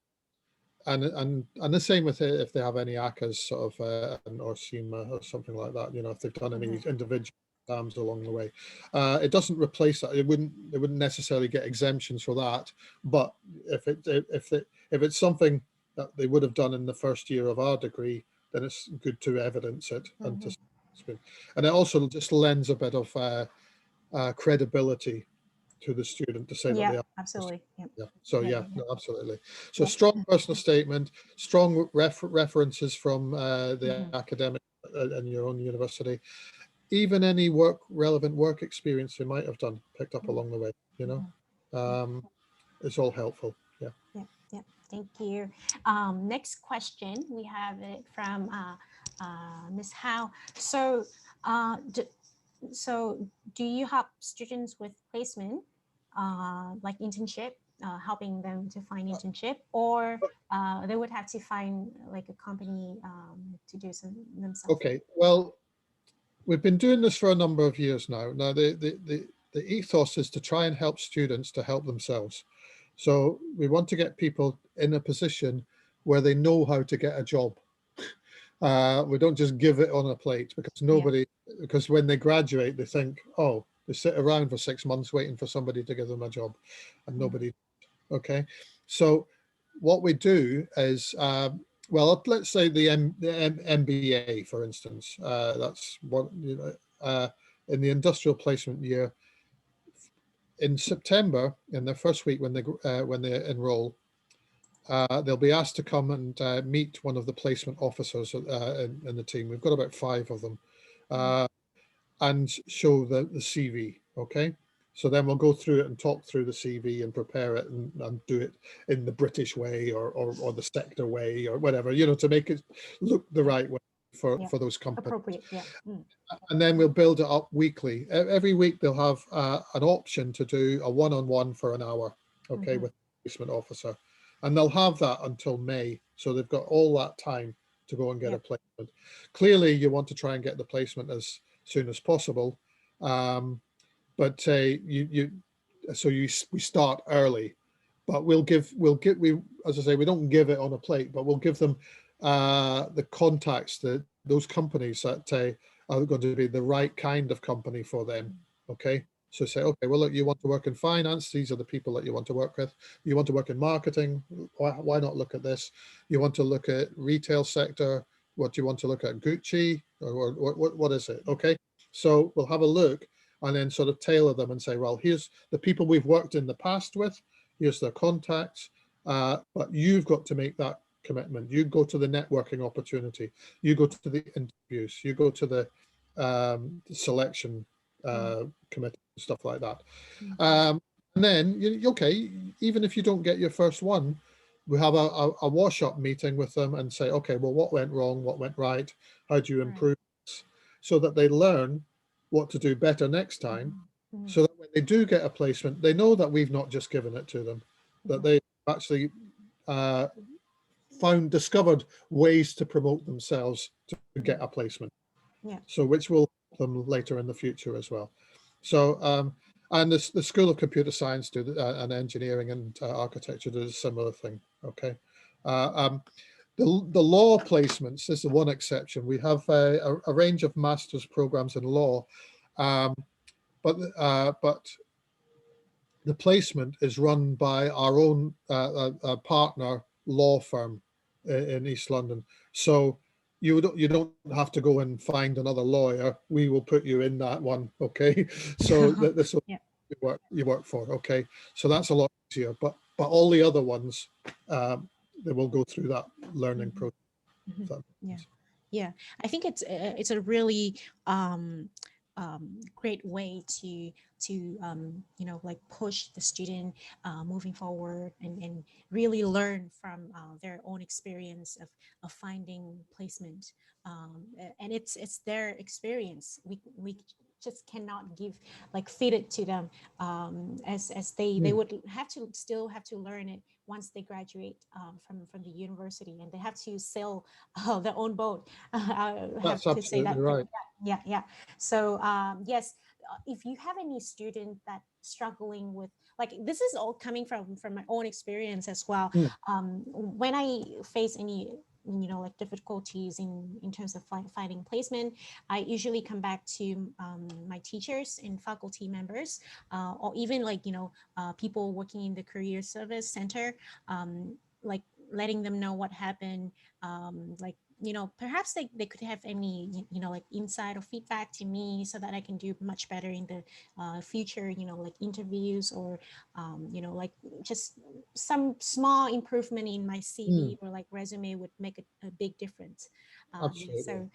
And the same with it if they have any ACAs sort of or SEMA or something like that. If they've done any individual exams along the way, it doesn't replace that. They wouldn't necessarily get exemptions for that. But if it's something that they would have done in the first year of our degree, then it's good to evidence it and it also just lends a bit of credibility to the student to say that they Yeah, are. absolutely. Yep. Yeah. So Yeah, yeah, yeah, no, absolutely. So yeah. strong personal statement, strong references from the academic and your own university, even any relevant work experience you might have done, picked up along the way. Yeah. It's all helpful. Yeah. Yeah, yeah. Thank you. Next question, we have it from Miss Howe. So, so do you help students with placement, like internship, helping them to find internship, or they would have to find like a company to do some themselves? Okay. Well, we've been doing this for a number of years now. Now, the ethos is to try and help students to help themselves. So we want to get people in a position where they know how to get a job. We don't just give it on a plate, because when they graduate, they think, oh, they sit around for 6 months waiting for somebody to give them a job, and nobody. Okay, so what we do is, well, let's say the MBA, for instance. That's what in the industrial placement year in September, in their first week when they enroll. They'll be asked to come and meet one of the placement officers in the team. We've got about 5 of them, and show the CV. Okay, so then we'll go through it and talk through the CV and prepare it and do it in the British way or the sector way or whatever, to make it look the right way for those companies. Appropriate, yeah. And then we'll build it up weekly. Every week they'll have an option to do a one-on-one for an hour, okay, with the placement officer. And they'll have that until May. So they've got all that time to go and get a placement. Clearly, you want to try and get the placement as soon as possible. But we start early. But as I say, we don't give it on a plate, but we'll give them the contacts, those companies that are going to be the right kind of company for them. Okay. So say, okay, well, look, you want to work in finance. These are the people that you want to work with. You want to work in marketing. Why not look at this? You want to look at retail sector. What do you want to look at? Gucci or what is it? Okay. So we'll have a look and then sort of tailor them and say, well, here's the people we've worked in the past with. Here's their contacts. But you've got to make that commitment. You go to the networking opportunity. You go to the interviews. You go to the selection committee, stuff like that. And then, okay, even if you don't get your first one, we have a wash-up meeting with them and say, okay, well, what went wrong? What went right? How do you improve? So that they learn what to do better next time. So that when they do get a placement, they know that we've not just given it to them, that they actually discovered ways to promote themselves to get a placement. So which will help them later in the future as well. So and the School of Computer Science and Engineering and Architecture do a similar thing. Okay. The law placements is the one exception. We have a range of master's programs in law, but the placement is run by our own partner law firm in East London. So you don't have to go and find another lawyer. We will put you in that one. Okay. So this will you work for. Okay. So that's a lot easier. But all the other ones, they will go through that learning process. Yeah. I think it's a really great way to like push the student moving forward and really learn from their own experience of finding placement, and it's their experience. We just cannot feed it to them, as they would still have to learn it once they graduate from the university, and they have to sail their own boat. I have That's to say that. absolutely right. Yeah. So yes, if you have any student that struggling with, like, this is all coming from my own experience as well. Mm, When I face any, like, difficulties in terms of finding placement, I usually come back to my teachers and faculty members, or even, like, people working in the career service center, like letting them know what happened, like, perhaps they could have any, like, insight or feedback to me, so that I can do much better in the future, like interviews, or like, just some small improvement in my mm, CV or like resume would make a big difference. Yeah, absolutely. so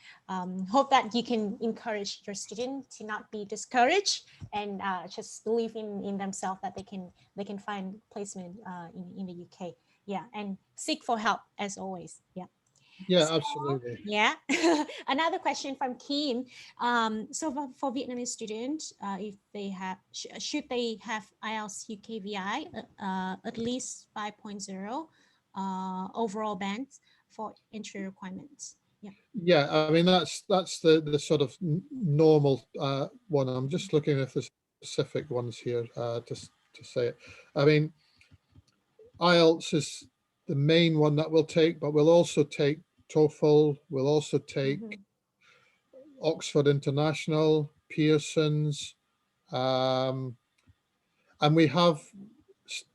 hope that you can encourage your student to not be discouraged, and just believe in themselves, that they can find placement in the UK. Yeah, and seek for help as always. Yeah. Yeah, So, absolutely. yeah. Another question from Kim. So for Vietnamese students, if they have, should they have IELTS UKVI at least 5.0 overall band for entry requirements? Yeah. Yeah, I mean that's the sort of normal one. I'm just looking if there's specific ones here to say it. I mean, IELTS is the main one that we'll take, but we'll also take TOEFL. We'll also take Mhm. Oxford International, Pearson's, um, and we have.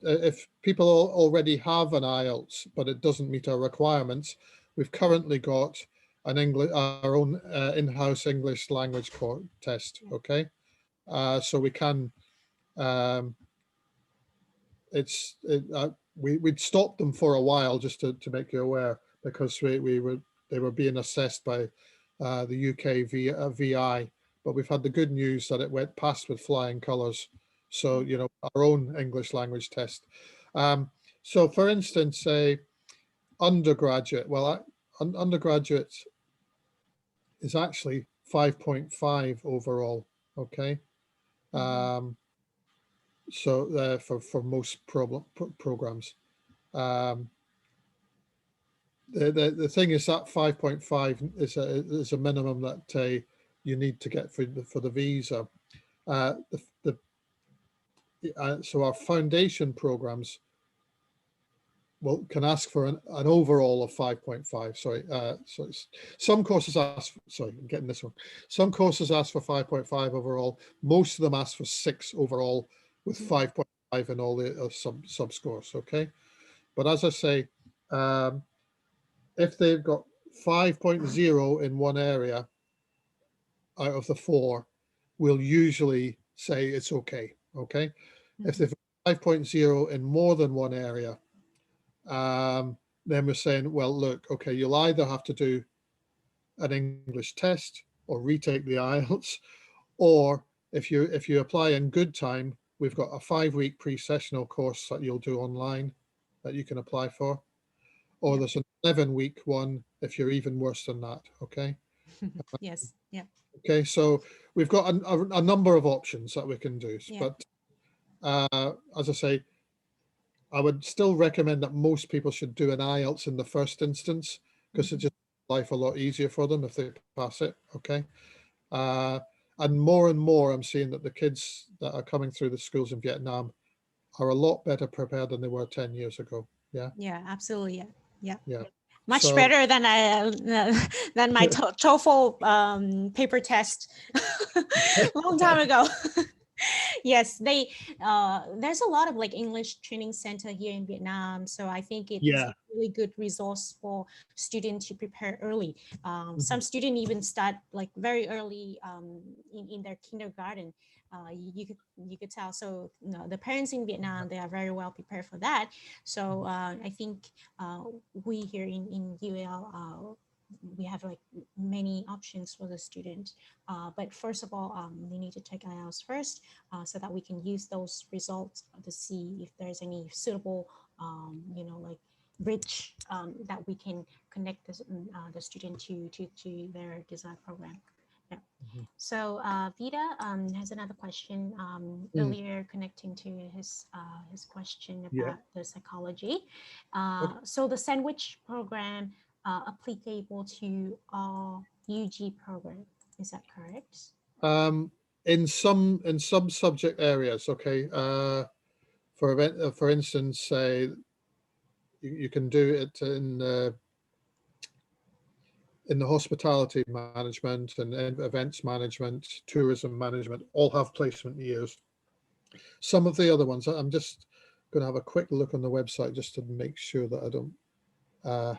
If people already have an IELTS, but it doesn't meet our requirements, we've currently got an English, our own in-house English language test. Yeah. Okay, so we can. Um, we'd stopped them for a while just to make you aware, because they were being assessed by the UK VI, but we've had the good news that it went past with flying colours. So our own English language test. Um, so for instance, say undergraduate. Well, undergraduate is actually 5.5 overall. Okay. Mhm. Um, so for most programs. Um, the thing is that 5.5 is a minimum that you need to get for the visa. Uh, so our foundation programs can ask for an overall of 5.5. Sorry, so some courses ask. Sorry, I'm getting this one. Some courses ask for 5.5 overall. Most of them ask for 6 overall, with Mhm. 5.5 in all the sub scores. Okay, but as I say, um, if they've got 5.0 in one area out of the 4, we'll usually say it's okay. Okay. If Mhm. they've got 5.0 in more than one area, then we're saying, well, look, okay, you'll either have to do an English test or retake the IELTS, or if you apply in good time, we've got a 5-week pre-sessional course that you'll do online that you can apply for, or Yeah. there's an 11-week one if you're even worse than that. Okay. Yes. Yeah. Okay, so we've got a number of options that we can do, Yeah. but as I say, I would still recommend that most people should do an IELTS in the first instance, because it Mhm. just makes life a lot easier for them if they pass it. Okay, uh, and more, I'm seeing that the kids that are coming through the schools in Vietnam are a lot better prepared than they were 10 years ago. Yeah, Yeah. Absolutely. Yeah. Yeah. yeah. Much So better than I than my TOEFL paper test long time ago. Yes, there's a lot of, like, English training center here in Vietnam, so I think it's yeah, a really good resource for students to prepare early. Some mhm, students even start, like, very early in their kindergarten. You could tell. So, the parents in Vietnam, they are very well prepared for that. So I think uh, we here in UL, we have, like, many options for the student. But first of all, they need to take IELTS first, so that we can use those results to see if there's any suitable, like, bridge that we can connect the student to their desired program. Yeah. So Vida has another question Mm, earlier connecting to his question yeah. about the psychology. Okay. So the sandwich program applicable to all UG program, is that correct? Um, in some subject areas, okay. For instance, say you can do it in the hospitality management and events management, tourism management, all have placement years. Some of the other ones, I'm just going to have a quick look on the website just to make sure that I don't. Uh,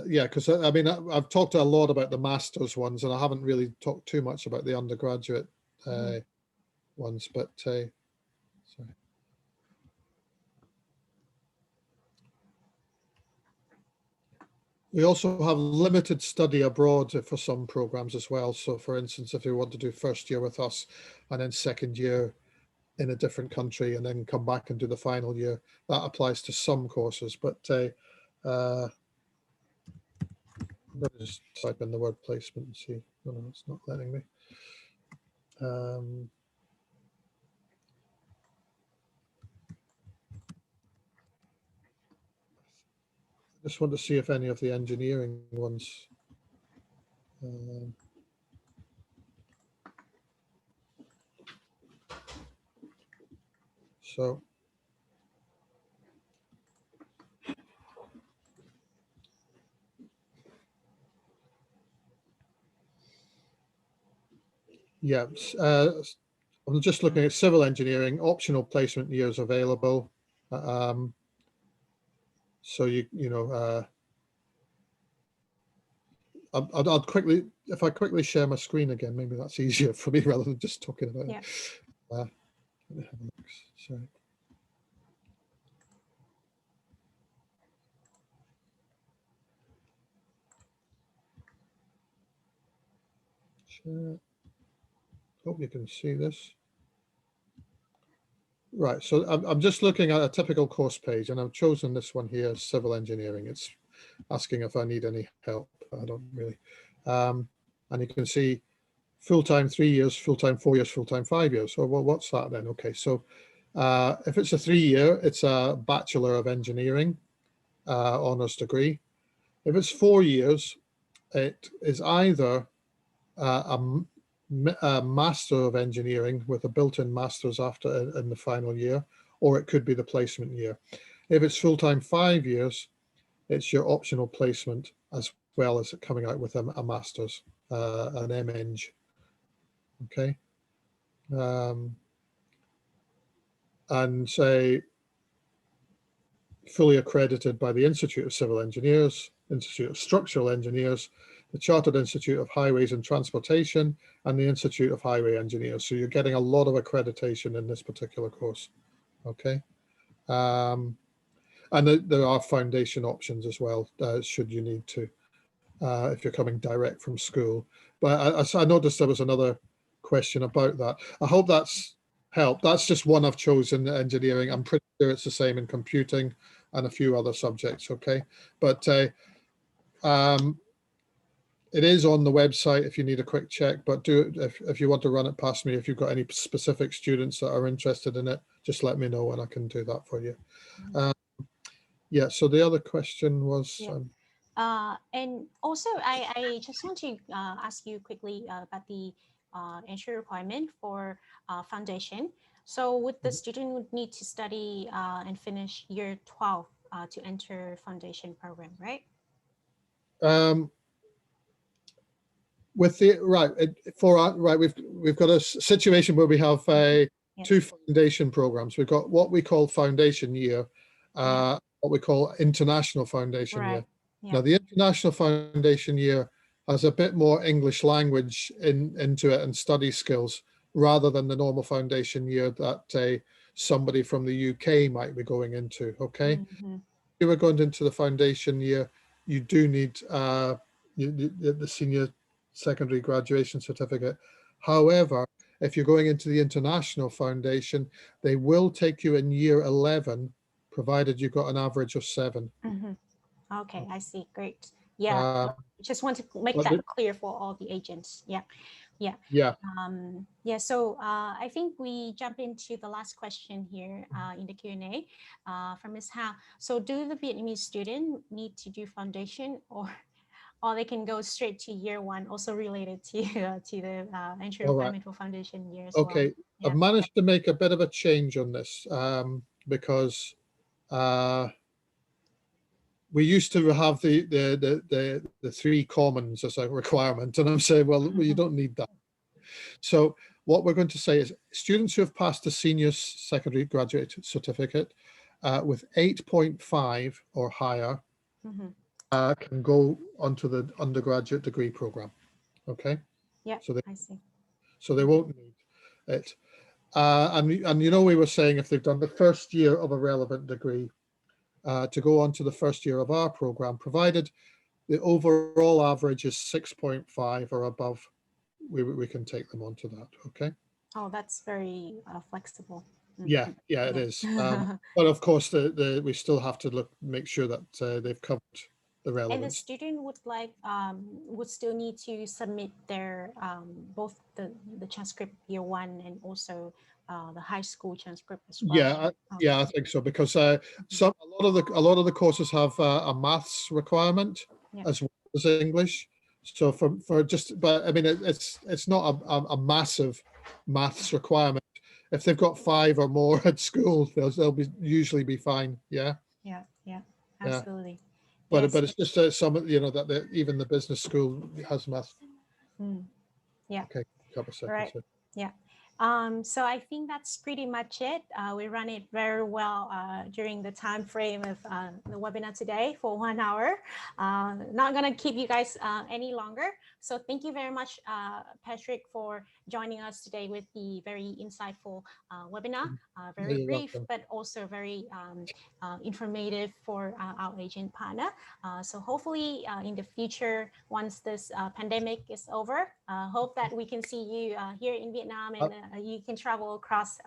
yeah, because I mean, I've talked a lot about the masters ones, and I haven't really talked too much about the undergraduate Mhm. ones. But sorry. We also have limited study abroad for some programs as well. So, for instance, if you want to do first year with us and then second year in a different country and then come back and do the final year, that applies to some courses. But let me just type in the word placement and see. No, no, it's not letting me. Um, just want to see if any of the engineering ones. Um, so yeah, I'm just looking at civil engineering, optional placement years available. Um, so I'll quickly, if I quickly share my screen again, maybe that's easier for me rather than just talking about it. Yeah. Let me have a look. Sorry. Share. Hope you can see this. Right, so I'm just looking at a typical course page, and I've chosen this one here, civil engineering. It's asking if I need any help. I don't really. And you can see full-time 3 years, full-time 4 years, full-time 5 years. So well, what's that then? Okay, so if it's a 3 year, it's a Bachelor of Engineering honours degree. If it's 4 years, it is either a Master of Engineering with a built-in Master's after in the final year, or it could be the placement year. If it's full-time 5 years, it's your optional placement as well as coming out with a Master's, an MEng. Okay. And say fully accredited by the Institute of Civil Engineers, Institute of Structural Engineers, the Chartered Institute of Highways and Transportation, and the Institute of Highway Engineers. So you're getting a lot of accreditation in this particular course. Okay. And there are foundation options as well, should you need to, if you're coming direct from school. But I noticed there was another question about that. I hope that's helped. That's just one I've chosen, engineering. I'm pretty sure it's the same in computing and a few other subjects, okay? But it is on the website if you need a quick check, but do it if you want to run it past me. If you've got any specific students that are interested in it, just let me know and I can do that for you. Yeah, so the other question was... Yeah. And also, I just want to ask you quickly about the entry requirement for foundation. So would the student would need to study and finish year 12 to enter foundation program, right? With the right, we've got a situation where we have Yeah. two foundation programs. We've got what we call foundation year, Yeah. what we call international foundation year. Right. Yeah. Now, the international foundation year has a bit more English language into it and study skills rather than the normal foundation year that somebody from the UK might be going into. Okay, Mm-hmm. if you were going into the foundation year, you do need the senior secondary graduation certificate. However, if you're going into the international foundation, they will take you in year 11, provided you've got an average of 7. Mm-hmm. Okay, I see. Great. Yeah. Uh, Just want to make but that clear for all the agents. Yeah. Yeah. yeah, Yeah, so I think we jump into the last question here in the Q&A from Ms. Hao. So do the Vietnamese student need to do foundation, or they can go straight to year one, also related to the entry all right. requirement for foundation year as well? Okay, I've Yeah. managed to make a bit of a change on this because we used to have the three commons as a requirement, and I'm saying, well, you don't need that. So what we're going to say is students who have passed a senior secondary graduate certificate with 8.5 or higher can go onto the undergraduate degree program. Okay, Yeah, so I see. they won't need it. And you know, we were saying if they've done the first year of a relevant degree to go on to the first year of our program, provided the overall average is 6.5 or above, we can take them onto that. Okay. Oh, that's very flexible. Yeah, it is. But of course, we still have to make sure that they've covered the And the relevance. student would still need to submit their both the transcript year one and also the high school transcript as well. Yeah, I think so, because a lot of the courses have a maths requirement Yeah. as well as English. So for just, but I mean, it's not a massive maths requirement. If they've got 5 or more at school, they'll usually be fine. Yeah, Yeah, yeah. absolutely. But Yes. it's just some, that even the business school has math. Yeah. Okay, a couple of seconds. Right. Yeah. So I think that's pretty much it. We run it very well during the time frame of the webinar today for 1 hour. Not going to keep you guys any longer. So thank you very much, Patrick, for joining us today with the very insightful webinar. Very You're brief, welcome. but also very informative for our agent partner. So hopefully in the future, once this pandemic is over, hope that we can see you here in Vietnam, and you can travel across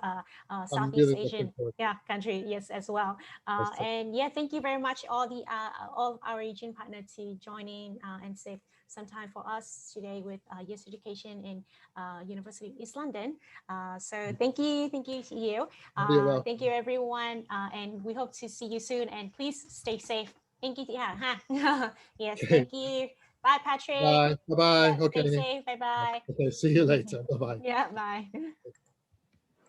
Southeast Really Asian country, yes, as well. And yeah, thank you very much all our agent partner to join in and save some time for us today with Yes Education in University of East London. So thank you, Uel. Thank you, everyone, and we hope to see you soon. And please stay safe. Thank you. Yes, thank you. Bye, Patrick. Bye. Bye. Yeah, Okay. stay safe. Bye bye. Okay. See you later. Bye. Yeah, bye.